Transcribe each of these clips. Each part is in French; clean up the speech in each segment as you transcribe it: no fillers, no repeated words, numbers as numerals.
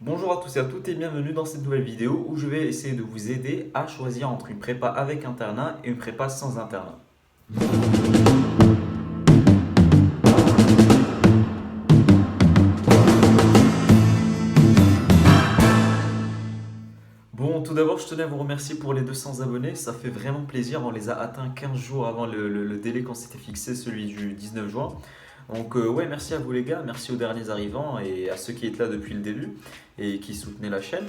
Bonjour à tous et à toutes et bienvenue dans cette nouvelle vidéo où je vais essayer de vous aider à choisir entre une prépa avec internat et une prépa sans internat. Bon, tout d'abord, je tenais à vous remercier pour les 200 abonnés, ça fait vraiment plaisir, on les a atteints 15 jours avant le délai qu'on s'était fixé, celui du 19 juin. Donc ouais, merci à vous les gars, merci aux derniers arrivants et à ceux qui étaient là depuis le début et qui soutenaient la chaîne.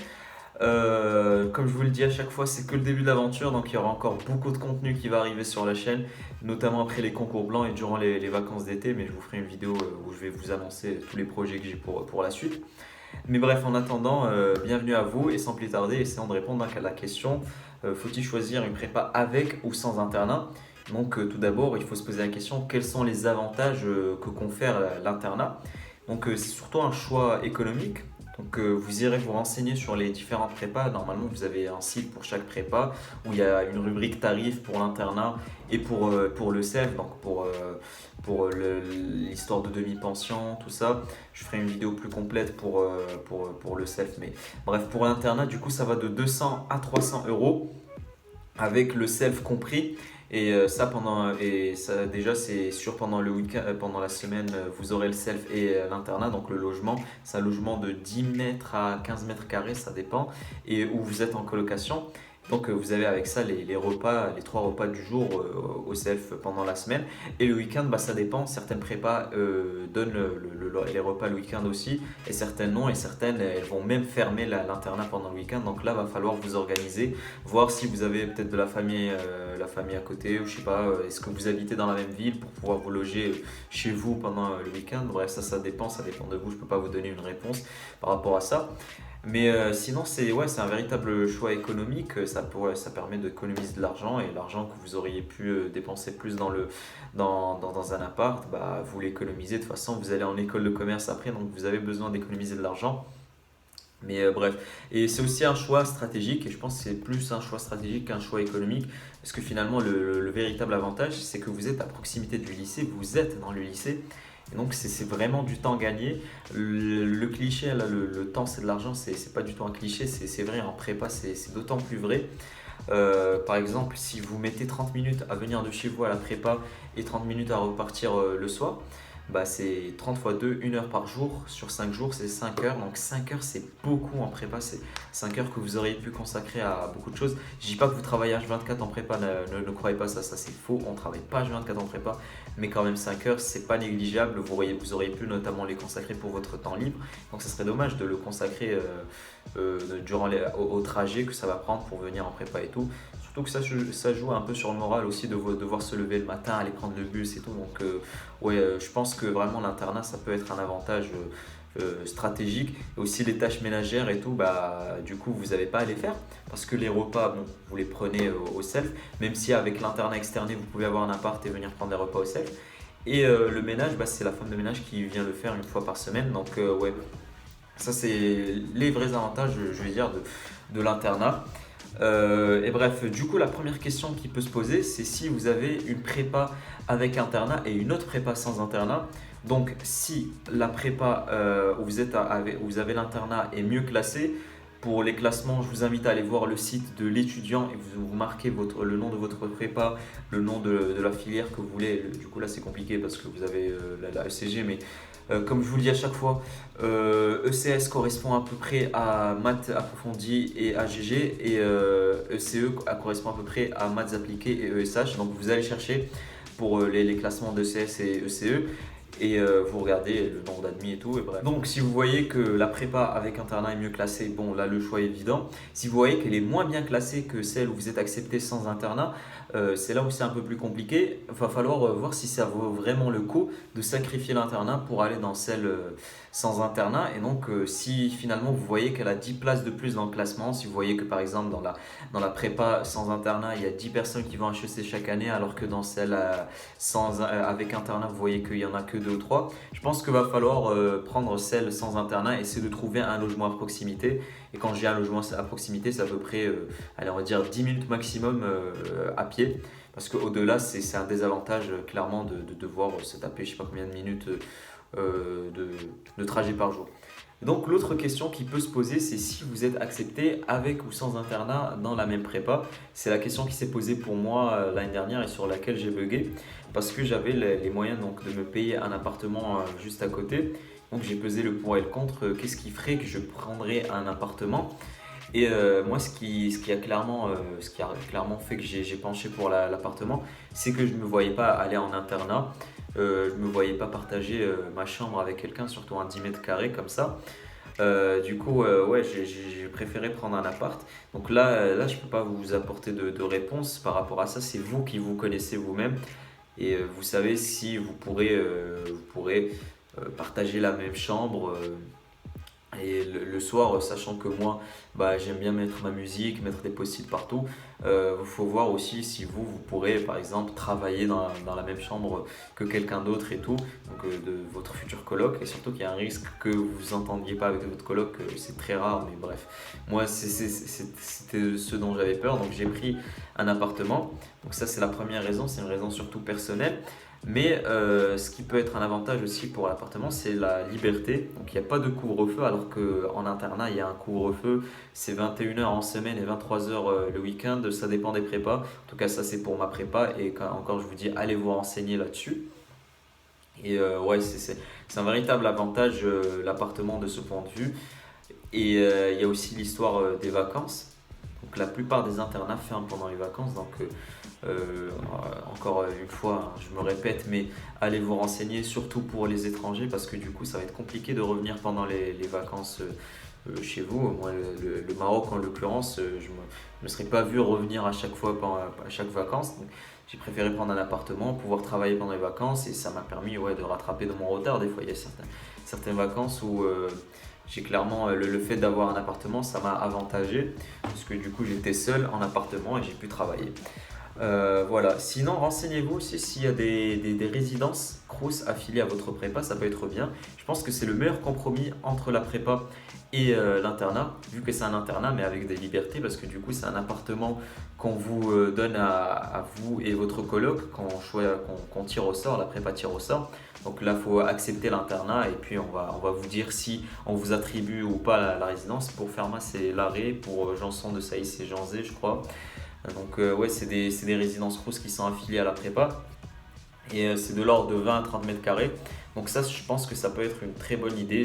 Comme je vous le dis à chaque fois, c'est que le début de l'aventure, donc il y aura encore beaucoup de contenu qui va arriver sur la chaîne, notamment après les concours blancs et durant les vacances d'été, mais je vous ferai une vidéo où je vais vous annoncer tous les projets que j'ai pour la suite. Mais bref, en attendant, bienvenue à vous et sans plus tarder, essayons de répondre à la question, faut-il choisir une prépa avec ou sans internat? Donc tout d'abord, il faut se poser la question, quels sont les avantages que confère l'internat? Donc c'est surtout un choix économique. Donc vous irez vous renseigner sur les différentes prépas. Normalement, vous avez un site pour chaque prépa où il y a une rubrique tarifs pour l'internat et pour le CEF, donc pour l'histoire de demi-pension, tout ça. Je ferai une vidéo plus complète pour le CEF. Mais bref, pour l'internat, du coup, ça va de 200 à 300 euros avec le self compris. Et ça déjà c'est sûr pendant le week-end, pendant la semaine, vous aurez le self et l'internat, donc le logement. C'est un logement de 10 mètres à 15 mètres carrés, ça dépend, et où vous êtes en colocation. Donc vous avez avec ça les repas, les trois repas du jour au self pendant la semaine. Et le week-end, bah, ça dépend. Certaines prépas donnent les repas le week-end aussi, et certaines non, et certaines elles vont même fermer l'internat pendant le week-end. Donc là, va falloir vous organiser, voir si vous avez peut-être de la famille à côté, ou je sais pas, est-ce que vous habitez dans la même ville pour pouvoir vous loger chez vous pendant le week-end. Bref, ça dépend, ça dépend de vous. Je peux pas vous donner une réponse par rapport à ça. Mais sinon, c'est ouais, c'est un véritable choix économique. Ça permet d'économiser de l'argent et l'argent que vous auriez pu dépenser plus dans un appart, bah, vous l'économisez. De toute façon, vous allez en école de commerce après, donc vous avez besoin d'économiser de l'argent. Mais bref, et c'est aussi un choix stratégique, et je pense que c'est plus un choix stratégique qu'un choix économique, parce que finalement, le véritable avantage, c'est que vous êtes à proximité du lycée, vous êtes dans le lycée, et donc c'est vraiment du temps gagné. Le cliché, là, le temps c'est de l'argent, c'est pas du tout un cliché, c'est vrai, en prépa, c'est d'autant plus vrai. Par exemple, si vous mettez 30 minutes à venir de chez vous à la prépa et 30 minutes à repartir le soir, bah c'est 30 fois 2, 1 heure par jour. Sur 5 jours, c'est 5 heures. Donc 5 heures, c'est beaucoup en prépa. C'est 5 heures que vous auriez pu consacrer à beaucoup de choses. Je dis pas que vous travaillez H24 en prépa, ne croyez pas ça, ça c'est faux. On travaille pas H24 en prépa, mais quand même 5 heures, c'est pas négligeable. Vous auriez pu notamment les consacrer pour votre temps libre. Donc ça serait dommage de le consacrer durant au trajet que ça va prendre pour venir en prépa et tout. Surtout que ça joue un peu sur le moral aussi de devoir se lever le matin, aller prendre le bus et tout. Donc ouais, je pense que vraiment l'internat, ça peut être un avantage stratégique. Et aussi les tâches ménagères et tout, bah, du coup, vous n'avez pas à les faire. Parce que les repas, bon, vous les prenez au self. Même si avec l'internat externé, vous pouvez avoir un appart et venir prendre des repas au self. Et le ménage, bah, c'est la femme de ménage qui vient le faire 1 fois par semaine. Donc ouais, ça c'est les vrais avantages, je vais dire, de l'internat. Et bref, du coup, la première question qui peut se poser, c'est si vous avez une prépa avec internat et une autre prépa sans internat. Donc, si la prépa où vous avez l'internat est mieux classée, pour les classements, je vous invite à aller voir le site de l'étudiant et vous marquez le nom de votre prépa, le nom de la filière que vous voulez. Du coup, là, c'est compliqué parce que vous avez la ECG, mais comme je vous le dis à chaque fois, ECS correspond à peu près à maths approfondies et AGG, et ECE correspond à peu près à maths appliquées et ESH. Donc vous allez chercher pour les classements d'ECS et ECE, et vous regardez le nombre d'admis et tout. Et bref. Donc si vous voyez que la prépa avec internat est mieux classée, bon là le choix est évident. Si vous voyez qu'elle est moins bien classée que celle où vous êtes accepté sans internat, c'est là où c'est un peu plus compliqué. Il va falloir voir si ça vaut vraiment le coup de sacrifier l'internat pour aller dans celle sans internat. Et donc si finalement vous voyez qu'elle a 10 places de plus dans le classement, si vous voyez que par exemple dans la prépa sans internat, il y a 10 personnes qui vont à HEC chaque année, alors que dans celle avec internat, vous voyez qu'il n'y en a que 2 ou 3, je pense qu'il va falloir prendre celle sans internat et essayer de trouver un logement à proximité. Et quand j'ai un logement à proximité, c'est à peu près, allez, on va dire 10 minutes maximum à pied. Parce qu'au-delà, c'est un désavantage clairement de devoir se taper je sais pas combien de minutes de trajet par jour. Donc l'autre question qui peut se poser, c'est si vous êtes accepté avec ou sans internat dans la même prépa. C'est la question qui s'est posée pour moi l'année dernière et sur laquelle j'ai bugué parce que j'avais les moyens donc, de me payer un appartement juste à côté. Donc j'ai pesé le pour et le contre. Qu'est-ce qui ferait que je prendrais un appartement? Et moi, ce qui a clairement fait que j'ai penché pour l'appartement, c'est que je ne me voyais pas aller en internat. Je ne me voyais pas partager ma chambre avec quelqu'un, surtout un 10 mètres carrés comme ça. Du coup, ouais, j'ai préféré prendre un appart. Donc là je ne peux pas vous apporter de réponse par rapport à ça. C'est vous qui vous connaissez vous-même et vous savez si vous pourrez partager la même chambre. Et le soir, sachant que moi, bah, j'aime bien mettre ma musique, mettre des post-it partout, il faut voir aussi si vous pourrez, par exemple, travailler dans la même chambre que quelqu'un d'autre et tout, donc de votre futur coloc. Et surtout qu'il y a un risque que vous vous entendiez pas avec votre coloc, c'est très rare, mais bref. Moi, c'était ce dont j'avais peur, donc j'ai pris un appartement. Donc ça, c'est la première raison, c'est une raison surtout personnelle. Mais ce qui peut être un avantage aussi pour l'appartement, c'est la liberté. Donc il n'y a pas de couvre-feu, alors qu'en internat, il y a un couvre-feu. C'est 21 heures en semaine et 23 heures le week-end. Ça dépend des prépas. En tout cas, ça c'est pour ma prépa. Et encore, je vous dis, allez vous renseigner là-dessus. Et ouais, c'est un véritable avantage, l'appartement de ce point de vue. Et il y a aussi l'histoire des vacances. Donc la plupart des internats ferment pendant les vacances. Donc encore une fois, hein, je me répète, mais allez vous renseigner, surtout pour les étrangers, parce que du coup, ça va être compliqué de revenir pendant les vacances chez vous. Moi, le Maroc, en l'occurrence, je ne me serais pas vu revenir à chaque fois, à chaque vacances. Donc, j'ai préféré prendre un appartement, pouvoir travailler pendant les vacances, et ça m'a permis ouais, de rattraper de mon retard. Des fois, il y a certaines vacances où j'ai clairement le fait d'avoir un appartement, ça m'a avantagé, parce que du coup, j'étais seul en appartement et j'ai pu travailler. Voilà. Sinon, renseignez-vous aussi s'il y a des résidences Crous affiliées à votre prépa, ça peut être bien. Je pense que c'est le meilleur compromis entre la prépa et l'internat, vu que c'est un internat mais avec des libertés, parce que du coup c'est un appartement qu'on vous donne à vous et votre coloc qu'on tire au sort, la prépa tire au sort. Donc là, il faut accepter l'internat et puis on va vous dire si on vous attribue ou pas la résidence. Pour Fermat, c'est l'arrêt, pour Janson de Saïs, c'est Janzé, je crois. Donc ouais, c'est des résidences Crous qui sont affiliées à la prépa et c'est de l'ordre de 20 à 30 mètres carrés. Donc ça, je pense que ça peut être une très bonne idée.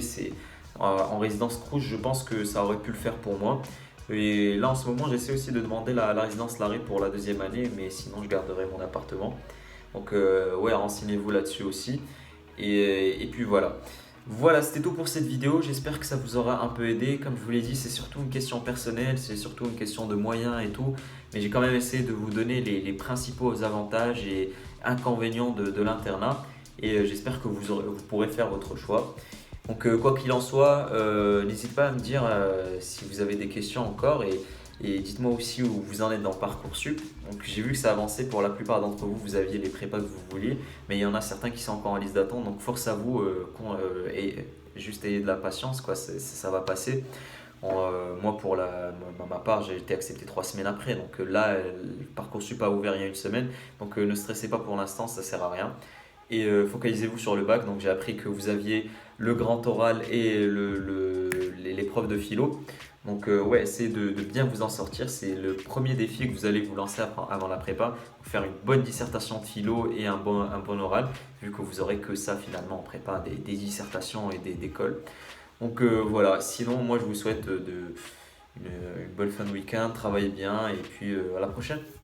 En résidence Crous, je pense que ça aurait pu le faire pour moi. Et là, en ce moment, j'essaie aussi de demander la résidence Larrey pour la deuxième année, mais sinon, je garderai mon appartement. Donc ouais, renseignez-vous là-dessus aussi. Et puis voilà. Voilà, c'était tout pour cette vidéo. J'espère que ça vous aura un peu aidé. Comme je vous l'ai dit, c'est surtout une question personnelle, c'est surtout une question de moyens et tout. Mais j'ai quand même essayé de vous donner les principaux avantages et inconvénients de l'internat. Et j'espère que vous pourrez faire votre choix. Donc, quoi qu'il en soit, n'hésitez pas à me dire si vous avez des questions encore. Et dites-moi aussi où vous en êtes dans Parcoursup. Donc j'ai vu que ça avançait pour la plupart d'entre vous, vous aviez les prépas que vous vouliez, mais il y en a certains qui sont encore en liste d'attente, donc force à vous, et juste ayez de la patience, quoi, ça va passer. Moi pour ma part, j'ai été accepté 3 semaines après, donc là, Parcoursup a ouvert il y a une semaine, donc ne stressez pas pour l'instant, ça sert à rien. Et focalisez-vous sur le bac, donc j'ai appris que vous aviez le grand oral et l'épreuve de philo. Donc ouais, essayez de bien vous en sortir. C'est le premier défi que vous allez vous lancer avant la prépa. Faire une bonne dissertation de philo et un bon oral, vu que vous aurez que ça finalement en prépa, des dissertations et des cols. Donc voilà, sinon moi je vous souhaite une bonne fin de week-end, travaillez bien et puis à la prochaine.